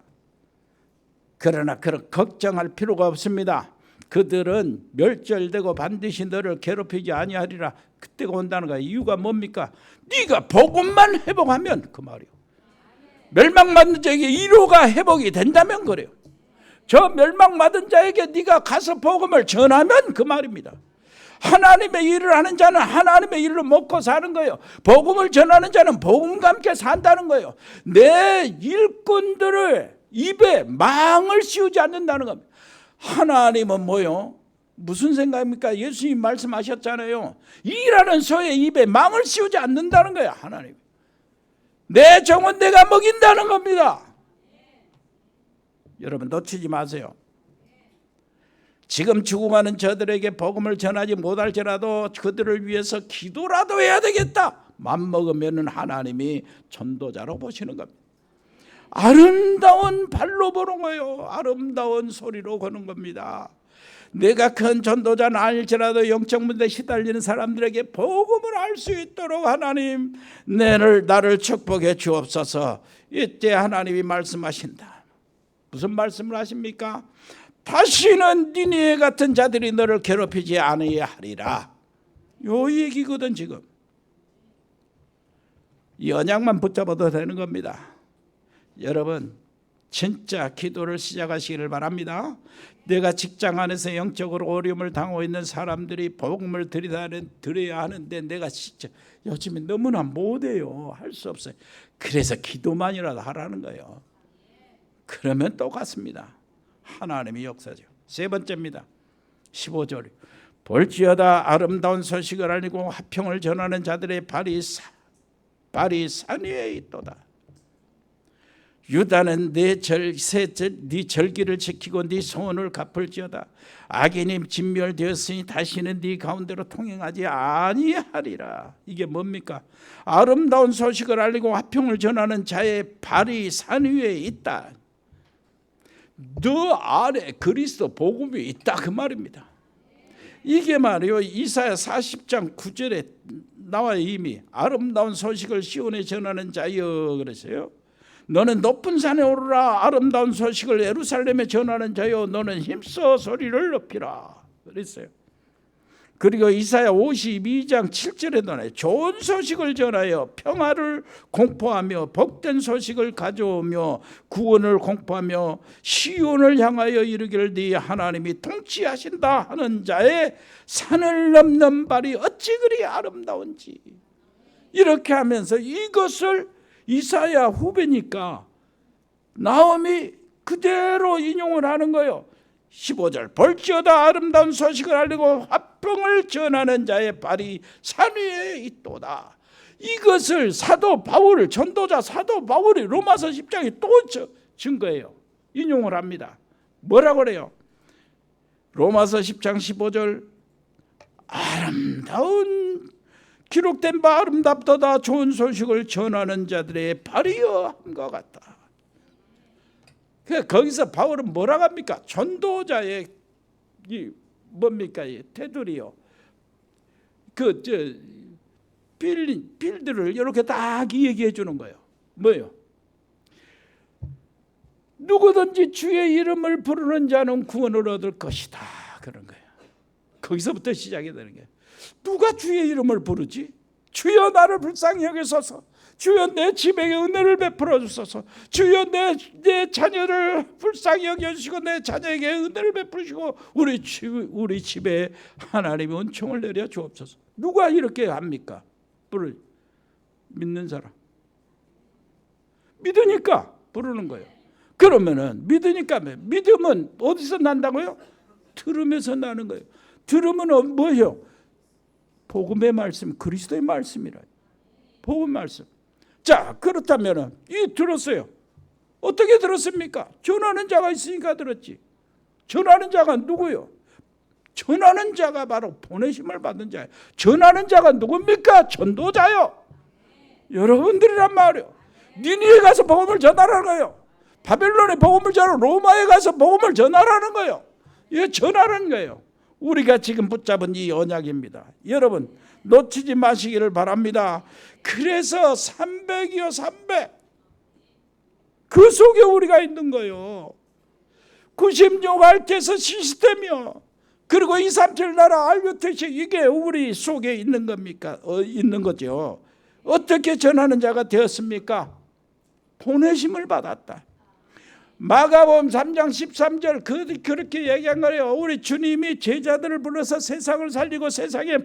[SPEAKER 3] 그러나 그런 걱정할 필요가 없습니다. 그들은 멸절되고 반드시 너를 괴롭히지 아니하리라. 그때가 온다는 거야. 이유가 뭡니까? 네가 복음만 회복하면 그 말이요. 멸망받은 자에게 위로가 회복이 된다면 그래요. 저 멸망받은 자에게 네가 가서 복음을 전하면 그 말입니다. 하나님의 일을 하는 자는 하나님의 일로 먹고 사는 거예요. 복음을 전하는 자는 복음과 함께 산다는 거예요. 내 일꾼들을 입에 망을 씌우지 않는다는 겁니다. 하나님은 뭐요? 무슨 생각입니까? 예수님 말씀하셨잖아요. 일하는 소의 입에 망을 씌우지 않는다는 거예요. 하나님, 내 정은 내가 먹인다는 겁니다. 여러분 놓치지 마세요. 지금 죽어가는 저들에게 복음을 전하지 못할지라도 그들을 위해서 기도라도 해야 되겠다. 맘먹으면 하나님이 전도자로 보시는 겁니다. 아름다운 발로 보는 거예요. 아름다운 소리로 거는 겁니다. 내가 큰 전도자는 아닐지라도 영적 문제에 시달리는 사람들에게 복음을 알 수 있도록 하나님 나를 축복해 주옵소서. 이때 하나님이 말씀하신다. 무슨 말씀을 하십니까? 다시는 니네 같은 자들이 너를 괴롭히지 아니하리라. 요 얘기거든. 지금 이 언약만 붙잡아도 되는 겁니다. 여러분 진짜 기도를 시작하시기를 바랍니다. 내가 직장 안에서 영적으로 어려움을 당하고 있는 사람들이 복음을 드려야 하는데 내가 진짜 요즘에 너무나 못해요. 할 수 없어요. 그래서 기도만이라도 하라는 거예요. 그러면 똑같습니다. 하나님이 역사죠. 세 번째입니다. 15절. 볼지어다 아름다운 소식을 알리고 화평을 전하는 자들의 발이 산 위에 있도다. 유다는 네 절기를 지키고 네 소원을 갚을지어다. 악인이 진멸되었으니 다시는 네 가운데로 통행하지 아니하리라. 이게 뭡니까? 아름다운 소식을 알리고 화평을 전하는 자의 발이 산 위에 있다. 너 아래 그리스도 복음이 있다 그 말입니다. 이게 말이요, 이사야 40장 9절에 나와요. 이미 아름다운 소식을 시온에 전하는 자여 그랬어요. 너는 높은 산에 오르라. 아름다운 소식을 예루살렘에 전하는 자여 너는 힘써 소리를 높이라 그랬어요. 그리고 이사야 52장 7절에도 나와요. 좋은 소식을 전하여 평화를 공포하며 복된 소식을 가져오며 구원을 공포하며 시온을 향하여 이르기를 네 하나님이 통치하신다 하는 자의 산을 넘는 발이 어찌 그리 아름다운지. 이렇게 하면서 이것을 이사야 후배니까 나홈이 그대로 인용을 하는 거예요. 15절. 볼지어다 아름다운 소식을 알리고 화평을 전하는 자의 발이 산 위에 있도다. 이것을 사도 바울, 전도자 사도 바울이 로마서 10장에 또 증거해요. 인용을 합니다. 뭐라고 그래요? 로마서 10장 15절. 아름다운 기록된 바 아름답도다. 좋은 소식을 전하는 자들의 발이여 함과 같다. 거기서 바울은 뭐라고 합니까? 전도자의 뭡니까? 테두리요. 빌드를 이렇게 딱 얘기해 주는 거예요. 뭐요? 누구든지 주의 이름을 부르는 자는 구원을 얻을 것이다. 그런 거예요. 거기서부터 시작이 되는 거예요. 누가 주의 이름을 부르지? 주여 나를 불쌍히 여기소서. 주여 내 집에게 은혜를 베풀어 주소서. 주여 내 자녀를 불쌍히 여겨주시고 내 자녀에게 은혜를 베푸시고 우리 집에 하나님의 은총을 내려 주옵소서. 누가 이렇게 합니까? 믿는 사람. 믿으니까 부르는 거예요. 그러면은 믿으니까 믿음은 어디서 난다고요? 들으면서 나는 거예요. 들으면 뭐예요? 복음의 말씀, 그리스도의 말씀이라. 복음 말씀. 자, 그렇다면 이 들었어요. 어떻게 들었습니까? 전하는 자가 있으니까 들었지. 전하는 자가 누구요? 전하는 자가 바로 보내심을 받은 자예요. 전하는 자가 누굽니까? 전도자요. 여러분들이란 말이에요. 니느웨에 가서 복음을 전하라는 거예요. 바벨론에 복음을 전하고 로마에 가서 복음을 전하라는 거예요. 이게 전하라는 거예요. 우리가 지금 붙잡은 이 언약입니다. 여러분 놓치지 마시기를 바랍니다. 그래서 300이요 300. 그 속에 우리가 있는 거예요. 96 알테스 시스템이요. 그리고 237 나라 알교택시 이게 우리 속에 있는 겁니까? 있는 거죠. 어떻게 전하는 자가 되었습니까? 보내심을 받았다. 마가복음 3장 13절 그렇게 얘기한 거예요. 우리 주님이 제자들을 불러서 세상을 살리고 세상에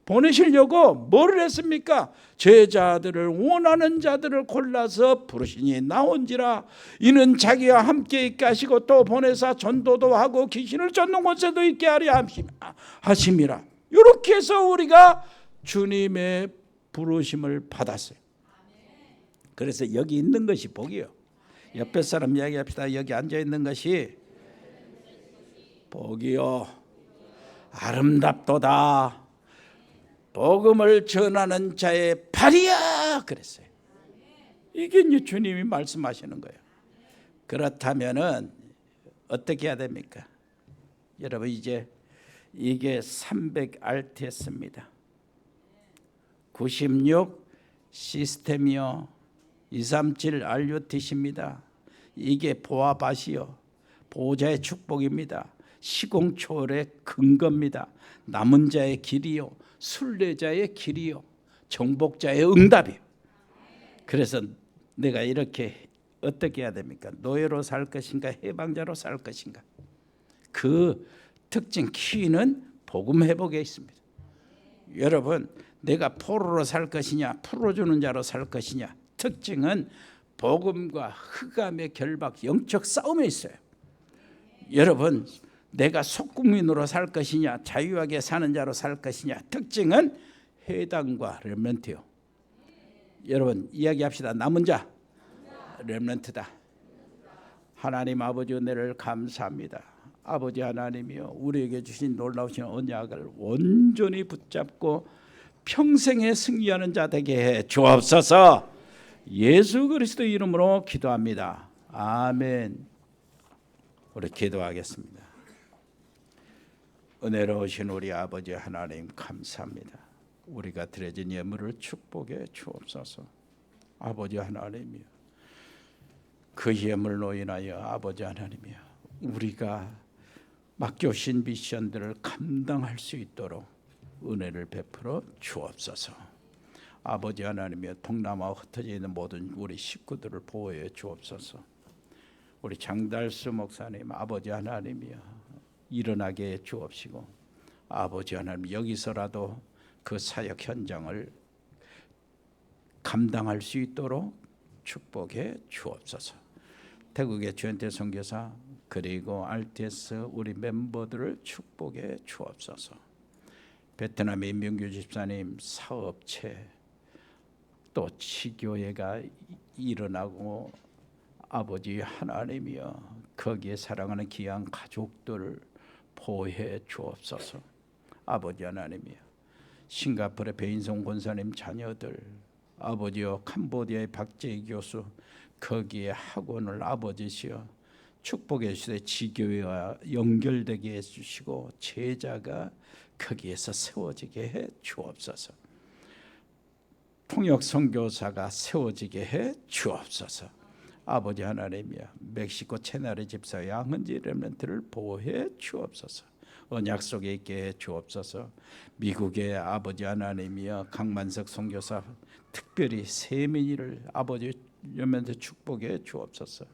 [SPEAKER 3] 보내시려고 뭐를 했습니까? 제자들을 원하는 자들을 골라서 부르시니 나온지라 이는 자기와 함께 있게 하시고 또 보내사 전도도 하고 귀신을 쫓는 곳에도 있게 하려 하심이라. 이렇게 해서 우리가 주님의 부르심을 받았어요. 그래서 여기 있는 것이 복이요. 옆에 사람 이야기합시다. 여기 앉아있는 것이 복이요 아름답도다. 복음을 전하는 자의 발이야 그랬어요. 이게 이제 주님이 말씀하시는 거예요. 그렇다면은 어떻게 해야 됩니까? 여러분 이제 이게 300RTS입니다. 96 시스템이요 237 RUTC입니다. 이게 보아밭이요 보호자의 축복입니다. 시공초월의 근거입니다. 남은 자의 길이요 순례자의 길이요 정복자의 응답이요. 그래서 내가 이렇게 어떻게 해야 됩니까? 노예로 살 것인가 해방자로 살 것인가? 그 특징 키는 복음 회복에 있습니다. 여러분 내가 포로로 살 것이냐 풀어주는 자로 살 것이냐 특징은 복음과 흑암의 결박 영적 싸움에 있어요. 여러분 내가 속국민으로 살 것이냐 자유하게 사는 자로 살 것이냐 특징은 해당과 렘넌트요. 여러분 이야기합시다. 남은 자 렘넌트다. 하나님 아버지 은혜를 감사합니다. 아버지 하나님이여 우리에게 주신 놀라우신 언약을 온전히 붙잡고 평생에 승리하는 자 되게 해 주옵소서. 예수 그리스도 이름으로 기도합니다. 아멘. 우리 기도하겠습니다. 은혜로우신 우리 아버지 하나님 감사합니다. 우리가 드려진 예물을 축복해 주옵소서. 아버지 하나님이여 그 예물로 인하여 아버지 하나님이여 우리가 맡겨오신 미션들을 감당할 수 있도록 은혜를 베풀어 주옵소서. 아버지 하나님이여 동남아 흩어져 있는 모든 우리 식구들을 보호해 주옵소서. 우리 장달수 목사님 아버지 하나님이여 일어나게 해 주옵시고 아버지 하나님 여기서라도 그 사역 현장을 감당할 수 있도록 축복해 주옵소서. 태국의 주현태 선교사 그리고 RTS 우리 멤버들을 축복해 주옵소서. 베트남의 임명규 집사님 사업체 또 치교회가 일어나고 아버지 하나님이여 거기에 사랑하는 귀한 가족들을 보호해 주옵소서. 아버지 하나님이여 싱가포르의 배인성 권사님 자녀들 아버지여 캄보디아의 박재희 교수 거기에 학원을 아버지시여 축복해 주시되 지교회와 연결되게 해주시고 제자가 거기에서 세워지게 해 주옵소서. 통역 선교사가 세워지게 해 주옵소서. 아버지 하나님이여 멕시코 채나리 집사 양은지 렘넌트를 보호해 주옵소서. 언약 속에 있게 해 주옵소서. 미국의 아버지 하나님이여 강만석 선교사 특별히 세민이를 아버지 렘넌트 축복해 주옵소서.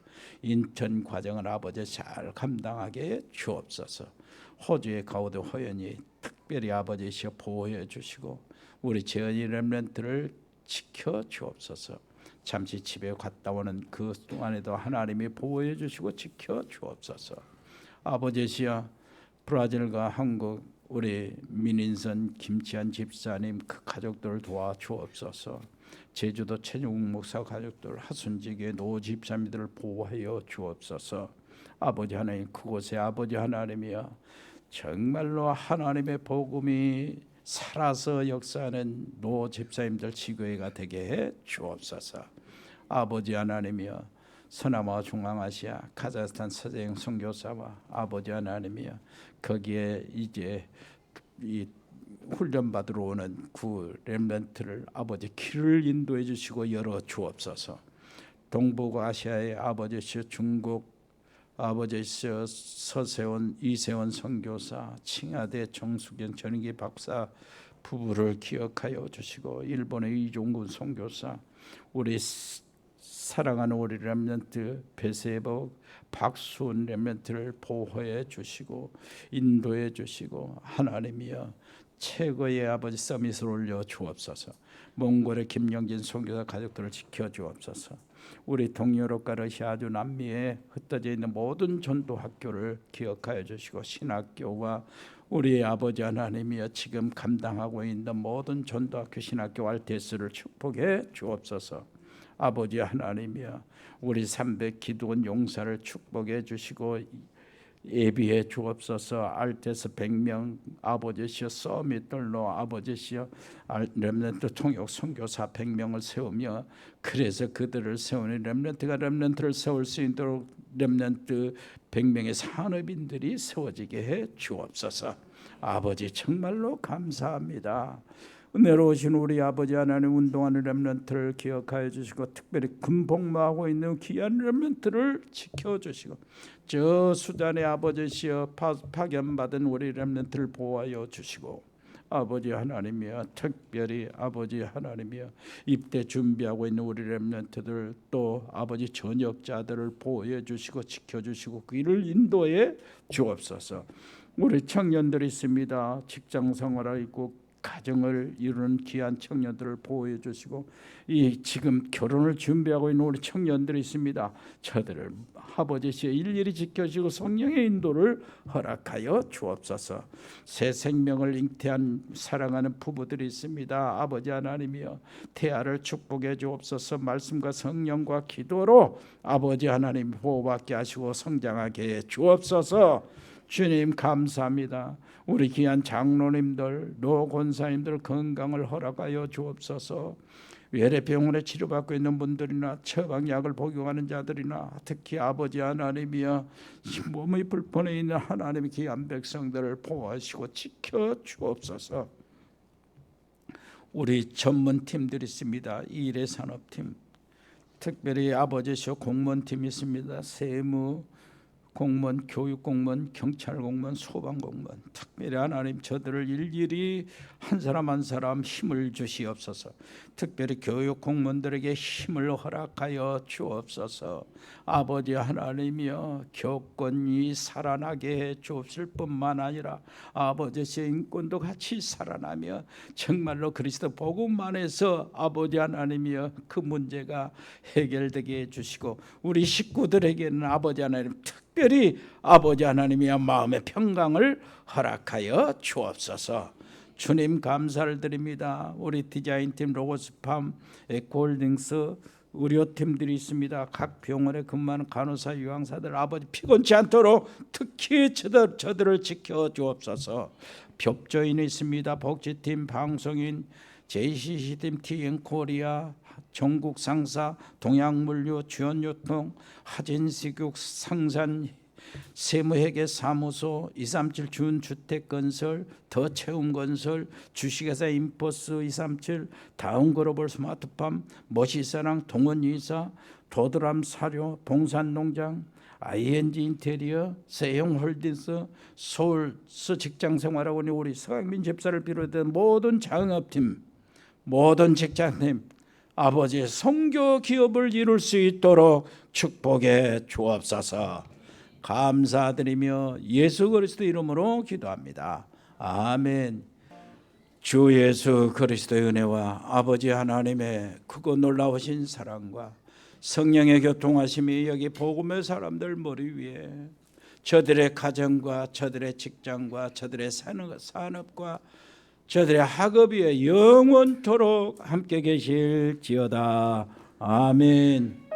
[SPEAKER 3] 인턴 과정을 아버지 잘 감당하게 해 주옵소서. 호주의 가우드 호연이 특별히 아버지시여 보호해 주시고 우리 재현이 렘넌트를 지켜 주옵소서. 잠시 집에 갔다 오는 그 동안에도 하나님이 보호해 주시고 지켜 주옵소서. 아버지시여 브라질과 한국 우리 민인선 김치한 집사님 그 가족들을 도와 주옵소서. 제주도 최종욱 목사 가족들 하순지교회 노 집사님들을 보호하여 주옵소서. 아버지 하나님 그곳에 아버지 하나님이여 정말로 하나님의 복음이 살아서 역사하는 노 집사님들 지교회가 되게 해 주옵소서. 아버지 하나님이여, 서남아 중앙아시아 카자흐스탄 서재영 선교사와 아버지 하나님이여, 거기에 이제 이 훈련 받으러 오는 구 렘넌트를 아버지 길을 인도해 주시고 열어 주옵소서. 동북아시아의 아버지시여 중국 아버지시여 서세원 이세원 선교사, 칭하대 정수경 전인기 박사 부부를 기억하여 주시고, 일본의 이종군 선교사, 우리 사랑하는 우리 렘넌트 배세복 박수훈 렘넌트를 보호해 주시고 인도해 주시고, 하나님이여 최고의 아버지 서밋을 올려 주옵소서. 몽골의 김영진 선교사 가족들을 지켜 주옵소서. 우리 동유럽과 러시아 아주 남미에 흩어져 있는 모든 전도 학교를 기억하여 주시고, 신학교와 우리 아버지 하나님이여 지금 감당하고 있는 모든 전도학교 신학교 RTS를 축복해 주옵소서. 아버지 하나님이여 우리 300 기도원 용사를 축복해 주시고 예비해 주옵소서. RTS 100명 아버지시여 서밋들로 아버지시여 렘넌트 통역 선교사 100명을 세우며, 그래서 그들을 세우는 렘넌트가 렘넌트를 세울 수 있도록 렘넌트 100명의 산업인들이 세워지게 해 주옵소서. 아버지 정말로 감사합니다. 은혜로우신 우리 아버지 하나님, 운동하는 렘넌트를 기억하여 주시고, 특별히 군복무하고 있는 귀한 렘넌트를 지켜주시고, 저 수단의 아버지시여 파견받은 우리 렘넌트를 보호하여 주시고, 아버지 하나님이여 특별히 아버지 하나님이여 입대 준비하고 있는 우리 렘넌트들, 또 아버지 전역자들을 보호해 주시고 지켜주시고 그 일을 인도해 주옵소서. 우리 청년들이 있습니다. 직장 생활하고 있고 가정을 이루는 귀한 청년들을 보호해 주시고, 이 지금 결혼을 준비하고 있는 우리 청년들이 있습니다. 저들을 아버지시여 일일이 지켜주시고 성령의 인도를 허락하여 주옵소서. 새 생명을 잉태한 사랑하는 부부들이 있습니다. 아버지 하나님이여 태아를 축복해 주옵소서. 말씀과 성령과 기도로 아버지 하나님 보호받게 하시고 성장하게 해 주옵소서. 주님 감사합니다. 우리 귀한 장로님들, 노권사님들 건강을 허락하여 주옵소서. 외래병원에 치료받고 있는 분들이나 처방약을 복용하는 자들이나 특히 아버지 하나님이여 몸이 불편해 있는 하나님의 귀한 백성들을 보호하시고 지켜 주옵소서. 우리 전문팀들이 있습니다. 일의 산업팀, 특별히 아버지시여 공무원팀이 있습니다. 세무 공무원, 교육공무원, 경찰공무원, 소방공무원, 특별히 하나님 저들을 일일이 한 사람 한 사람 힘을 주시옵소서. 특별히 교육공무원들에게 힘을 허락하여 주옵소서. 아버지 하나님이여 교권이 살아나게 해 주옵실 뿐만 아니라 아버지의 인권도 같이 살아나며 정말로 그리스도 복음 안에서 아버지 하나님이여 그 문제가 해결되게 해주시고, 우리 식구들에게는 아버지 하나님 특별히 아버지 하나님이여 마음의 평강을 허락하여 주옵소서. 주님 감사를 드립니다. 우리 디자인팀, 로고스팜, 에코홀딩스 의료팀들이 있습니다. 각 병원에 근무하는 간호사, 유황사들 아버지 피곤치 않도록 특히 저들을 지켜 주옵소서. 법조인이 있습니다. 복지팀, 방송인, JCC팀, TN코리아, 전국 상사, 동양물류, 주연유통, 하진식육, 상산, 세무회계 사무소, 237 준주택건설, 더채움건설, 주식회사 인포스 237, 다운글로벌 스마트팜, 머시사랑 동원이사, 도드람 사료, 봉산농장, ING 인테리어, 세용홀딩스, 서울서 직장생활하고 있는 우리 서강민 집사를 비롯한 모든 자영업팀, 모든 직장팀 아버지의 선교 기업을 이룰 수 있도록 축복해 주옵소서. 감사드리며 예수 그리스도 이름으로 기도합니다. 아멘. 주 예수 그리스도의 은혜와 아버지 하나님의 크고 놀라우신 사랑과 성령의 교통하심이 여기 복음의 사람들 머리 위에, 저들의 가정과 저들의 직장과 저들의 산업과 저들의 학업 위에 영원토록 함께 계실지어다. 아멘.